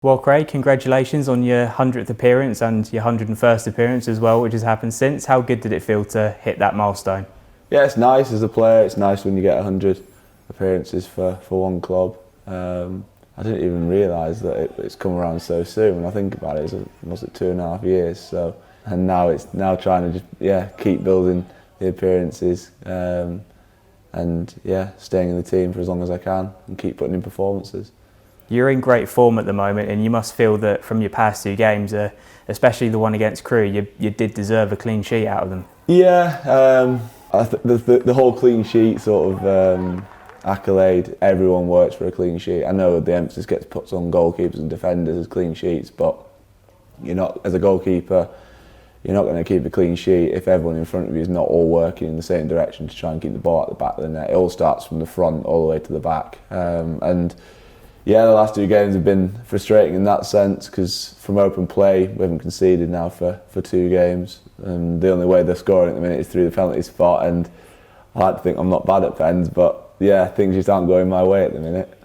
Well, Craig, congratulations on your 100th appearance and your 101st appearance as well, which has happened since. How good did it feel to hit that milestone? Yeah, it's nice as a player. It's nice when you get 100 appearances for one club. I didn't even realise that it's come around so soon. When I think about it, was it 2.5 years? So, and now it's trying to just keep building the appearances and staying in the team for as long as I can and keep putting in performances. You're in great form at the moment, and you must feel that from your past two games, especially the one against Crewe, you did deserve a clean sheet out of them. Yeah, the whole clean sheet sort of accolade, everyone works for a clean sheet. I know the emphasis gets put on goalkeepers and defenders as clean sheets, but you're not, as a goalkeeper, you're not going to keep a clean sheet if everyone in front of you is not all working in the same direction to try and keep the ball at the back of the net. It all starts from the front all the way to the back. Yeah, the last two games have been frustrating in that sense because from open play we haven't conceded now for 2 games, and the only way they're scoring at the minute is through the penalty spot, and I like to think I'm not bad at pens, but yeah, things just aren't going my way at the minute.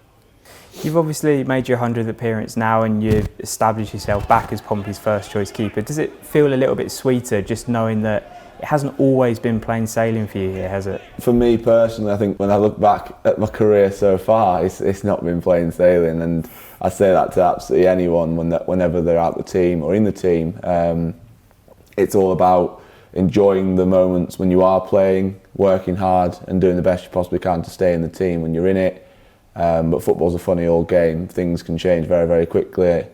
You've obviously made your 100th appearance now and you've established yourself back as Pompey's first choice keeper. Does it feel a little bit sweeter just knowing that it hasn't always been plain sailing for you here, has it? For me personally, I think when I look back at my career so far, it's not been plain sailing, and I say that to absolutely anyone whenever they're out the team or in the team. It's all about enjoying the moments when you are playing, working hard and doing the best you possibly can to stay in the team when you're in it. But football's a funny old game. Things can change very, very quickly.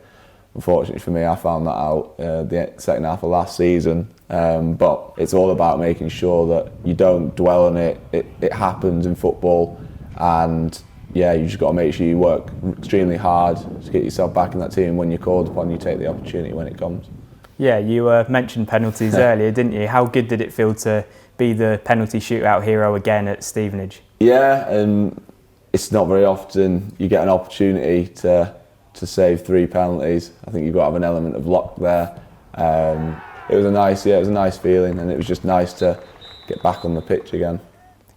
Unfortunately for me, I found that out the second half of last season. But it's all about making sure that you don't dwell on it. It happens in football, and yeah, you just got to make sure you work extremely hard to get yourself back in that team. When you're called upon, you take the opportunity when it comes. Yeah, you mentioned penalties earlier, didn't you? How good did it feel to be the penalty shootout hero again at Stevenage? Yeah, and it's not very often you get an opportunity to save 3 penalties. I think you've got to have an element of luck there. It was a nice feeling, and it was just nice to get back on the pitch again.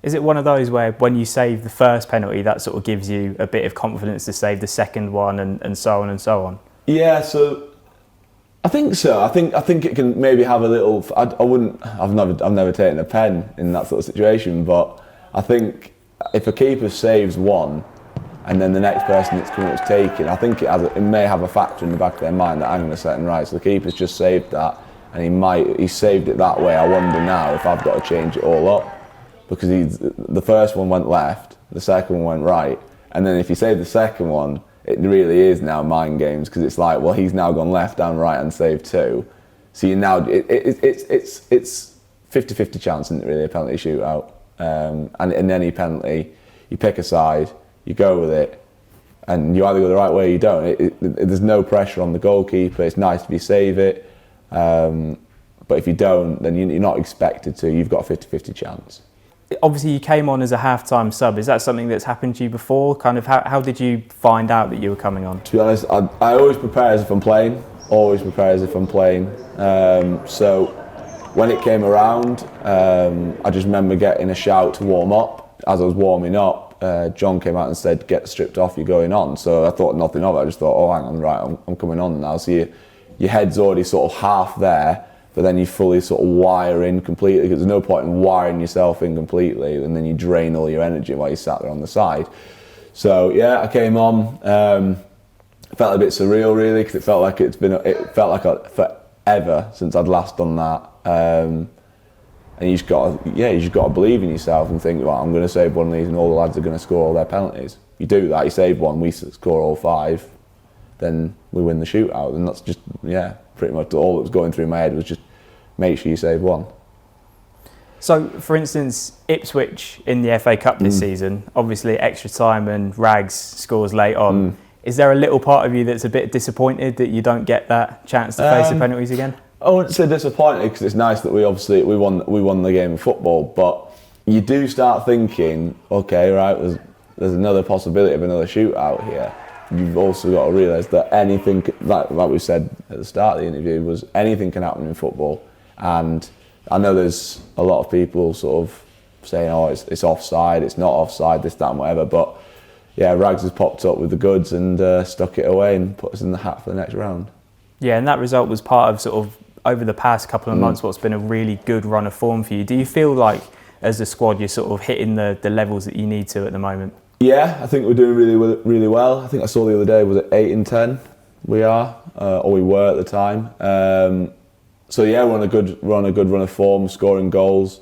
Is it one of those where when you save the first penalty, that sort of gives you a bit of confidence to save the second one, and so on and so on? Yeah, so I think so. I think it can maybe have a little. I've never taken a pen in that sort of situation, but I think if a keeper saves one, and then the next person that's coming up is taken, I think it may have a factor in the back of their mind that I'm going to set and right. So the keeper's just saved that, and he saved it that way. I wonder now if I've got to change it all up, because the first one went left, the second one went right, and then if you save the second one, it really is now mind games, because it's like, well, he's now gone left and right and saved 2. So you now it's 50-50 chance, isn't it, really, a penalty shootout? And in any penalty, you pick a side, you go with it, and you either go the right way or you don't. There's no pressure on the goalkeeper. It's nice if you save it, but if you don't, then you're not expected to. You've got a 50-50 chance. Obviously, you came on as a half-time sub. Is that something that's happened to you before? Kind of, how did you find out that you were coming on? To be honest, I always prepare as if I'm playing. So when it came around, I just remember getting a shout to warm up. As I was warming up, John came out and said, "Get stripped off, you're going on." So I thought nothing of it. I just thought, oh, hang on, right, I'm coming on now. So your head's already sort of half there, but then you fully sort of wire in completely, because there's no point in wiring yourself in completely, and then you drain all your energy while you sat there on the side. So yeah, I came on. It felt a bit surreal, really, because it felt like forever since I'd last done that. And you just got to believe in yourself and think, well, I'm going to save one of these, and all the lads are going to score all their penalties. You do that, you save one, we score all 5, then we win the shootout, and that's just pretty much all that was going through my head was just make sure you save one. So, for instance, Ipswich in the FA Cup this season, obviously extra time and Rags scores late on. Is there a little part of you that's a bit disappointed that you don't get that chance to face the penalties again? I wouldn't say disappointed, because it's nice that we won the game of football, but you do start thinking, okay, right, there's another possibility of another shootout here. You've also got to realise that anything, like we said at the start of the interview, was anything can happen in football. And I know there's a lot of people sort of saying, oh, it's offside, it's not offside, this, that and whatever, but yeah, Rags has popped up with the goods and stuck it away and put us in the hat for the next round. Yeah, and that result was part of sort of over the past couple of months what's been a really good run of form for you. Do you feel like as a squad you're sort of hitting the levels that you need to at the moment? Yeah, I think we're doing really well. I think I saw the other day, was it 8 in 10 we are, or we were at the time. So yeah, we're on a good run of form, scoring goals.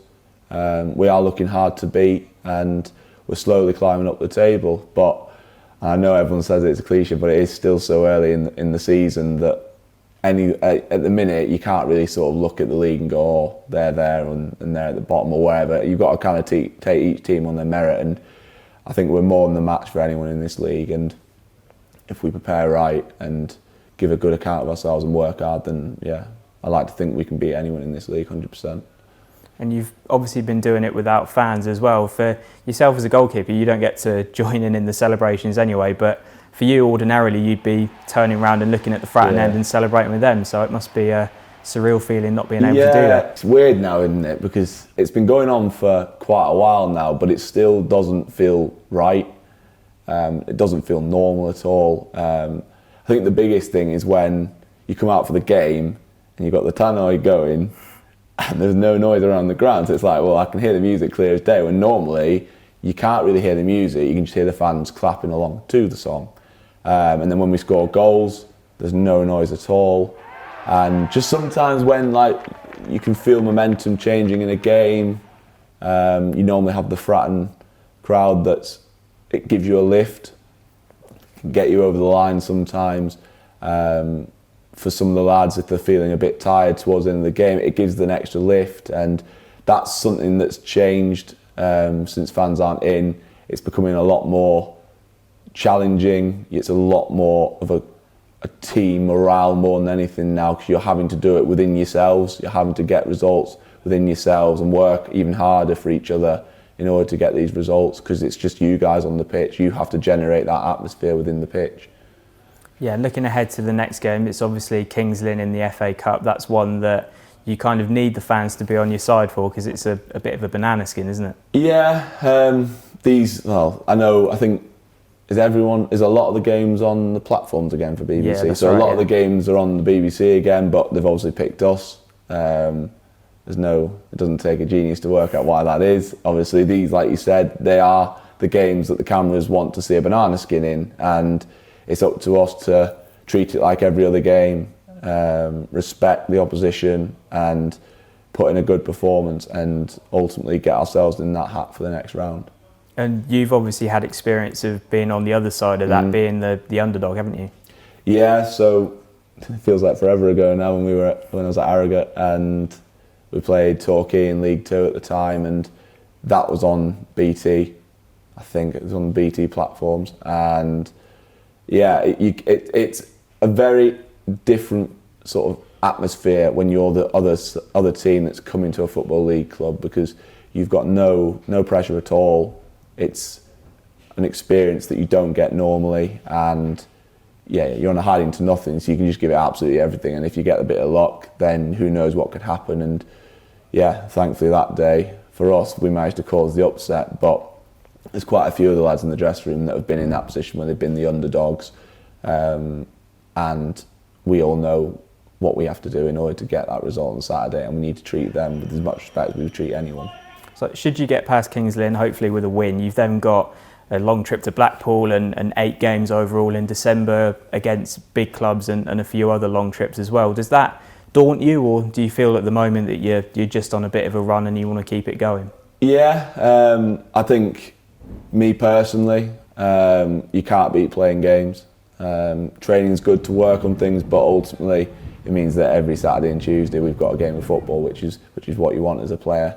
We are looking hard to beat and we're slowly climbing up the table. But I know everyone says it's a cliche, but it is still so early in the season that at the minute you can't really sort of look at the league and go, oh, they're there and they're at the bottom or wherever. You've got to kind of take each team on their merit, and I think we're more than the match for anyone in this league. And if we prepare right and give a good account of ourselves and work hard, then yeah, I like to think we can beat anyone in this league 100%. And you've obviously been doing it without fans as well. For yourself as a goalkeeper, you don't get to join in the celebrations anyway, but for you, ordinarily, you'd be turning around and looking at the Fratton end and celebrating with them. So it must be a surreal feeling not being able to do that. It's weird now, isn't it? Because it's been going on for quite a while now, but it still doesn't feel right. It doesn't feel normal at all. I think the biggest thing is when you come out for the game and you've got the tannoy going and there's no noise around the ground. So it's like, well, I can hear the music clear as day, when normally you can't really hear the music. You can just hear the fans clapping along to the song. And then when we score goals, there's no noise at all. And just sometimes when like you can feel momentum changing in a game, you normally have the Fratton crowd it gives you a lift, can get you over the line sometimes. For some of the lads, if they're feeling a bit tired towards the end of the game, it gives them an extra lift, and that's something that's changed since fans aren't in. It's becoming a lot more challenging. It's a lot more of a team morale more than anything now, because you're having to do it within yourselves. You're having to get results within yourselves and work even harder for each other in order to get these results, because it's just you guys on the pitch. You have to generate that atmosphere within the pitch. Yeah, looking ahead to the next game, it's obviously Kings Lynn in the FA Cup. That's one that you kind of need the fans to be on your side for, because it's a bit of a banana skin, isn't it? Yeah, I think is a lot of the games on the platforms again for BBC. Yeah, so a lot of the games are on the BBC again, but they've obviously picked us. It doesn't take a genius to work out why that is. Obviously, these, like you said, they are the games that the cameras want to see a banana skin in, and it's up to us to treat it like every other game, respect the opposition and put in a good performance and ultimately get ourselves in that hat for the next round. And you've obviously had experience of being on the other side of that, being the underdog, haven't you? Yeah, so it feels like forever ago now when I was at Harrogate, and we played Torquay in League 2 at the time, and that was on BT. I think it was on the BT platforms, and yeah, it's a very different sort of atmosphere when you're the other team that's coming to a football league club, because you've got no pressure at all. It's an experience that you don't get normally, and yeah, you're on a hiding to nothing, so you can just give it absolutely everything, and if you get a bit of luck, then who knows what could happen. And yeah, thankfully that day for us we managed to cause the upset, but there's quite a few of the lads in the dressing room that have been in that position where they've been the underdogs, and we all know what we have to do in order to get that result on Saturday, and we need to treat them with as much respect as we would treat anyone. So should you get past Kings Lynn, hopefully with a win, you've then got a long trip to Blackpool and 8 games overall in December against big clubs and a few other long trips as well. Does that daunt you, or do you feel at the moment that you're just on a bit of a run and you want to keep it going? Yeah, I think me personally, you can't beat playing games. Training's good to work on things, but ultimately it means that every Saturday and Tuesday we've got a game of football, which is what you want as a player.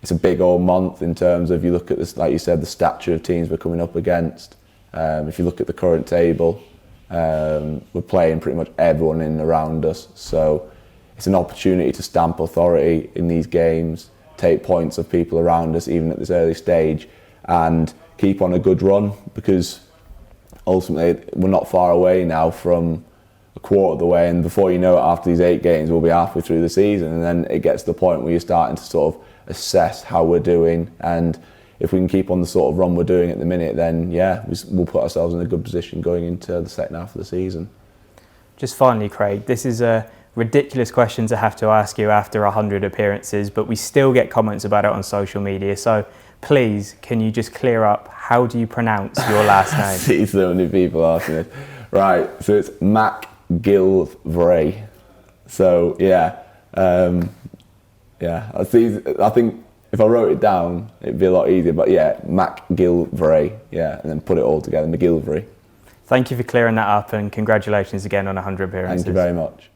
It's a big old month in terms of, you look at this, like you said, the stature of teams we're coming up against. If you look at the current table, we're playing pretty much everyone in and around us. So it's an opportunity to stamp authority in these games, take points of people around us, even at this early stage, and keep on a good run, because ultimately we're not far away now from a quarter of the way, and before you know it, after these 8 games, we'll be halfway through the season, and then it gets to the point where you're starting to sort of assess how we're doing. And if we can keep on the sort of run we're doing at the minute, then yeah, we'll put ourselves in a good position going into the second half of the season. Just finally, Craig, this is a ridiculous question to have to ask you after 100 appearances, but we still get comments about it on social media. So please, can you just clear up, how do you pronounce your last name? See so many people asking this. Right, so it's MacGillivray. So yeah, yeah. I think if I wrote it down, it'd be a lot easier. But yeah, MacGillivray. Yeah, and then put it all together, MacGillivray. Thank you for clearing that up, and congratulations again on 100 appearances. Thank you very much.